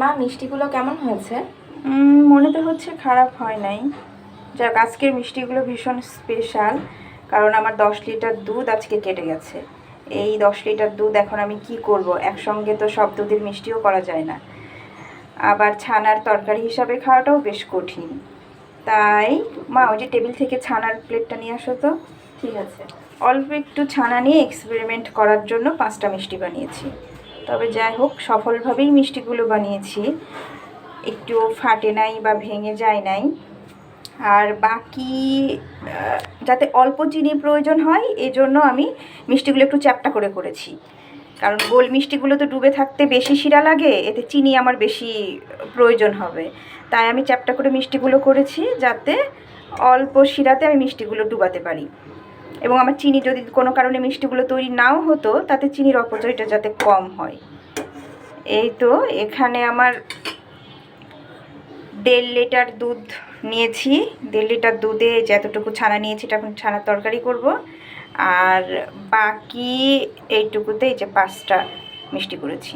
মা, মিষ্টিগুলো কেমন হয়েছে? মনে তো হচ্ছে খারাপ হয় নাই। যাক, আজকের মিষ্টিগুলো ভীষণ স্পেশাল, কারণ আমার 10 লিটার দুধ আজকে কেটে গেছে। এই 10 লিটার দুধ এখন আমি কি করব? একসঙ্গে তো সব দুধের মিষ্টিও করা যায় না, আবার ছানার তরকারি হিসাবে খাওয়াটাও বেশ কঠিন। তাই মা, ওই যে টেবিল থেকে ছানার প্লেটটা নিয়ে আসো তো। ঠিক আছে। অল্প একটু ছানা নিয়ে এক্সপেরিমেন্ট করার জন্য 5টা মিষ্টি বানিয়েছি। তবে যাই হোক, সফলভাবেই মিষ্টিগুলো বানিয়েছি, একটু ফাটে নাই বা ভেঙে যায় নাই। আর বাকি যাতে অল্প চিনি প্রয়োজন হয়, এজন্য আমি মিষ্টিগুলো একটু চ্যাপ্টা করে করেছি। কারণ গোল মিষ্টিগুলো তো ডুবে থাকতে বেশি শিরা লাগে, এতে চিনি আমার বেশি প্রয়োজন হবে। তাই আমি চ্যাপ্টা করে মিষ্টিগুলো করেছি, যাতে অল্প শিরাতে আমি মিষ্টিগুলো ডুবাতে পারি। এবং আমার চিনি যদি কোনো কারণে মিষ্টিগুলো তৈরি নাও হতো, তাতে চিনির অপচয়টা যাতে কম হয়। এই তো, এখানে আমার 1.5 লিটার দুধ নিয়েছি। 1.5 লিটার দুধে যতটুকু ছানা নিয়েছি, এটা এখন ছানার তরকারি করব। আর বাকি এইটুকুতে এই যে 5টা মিষ্টি করেছি।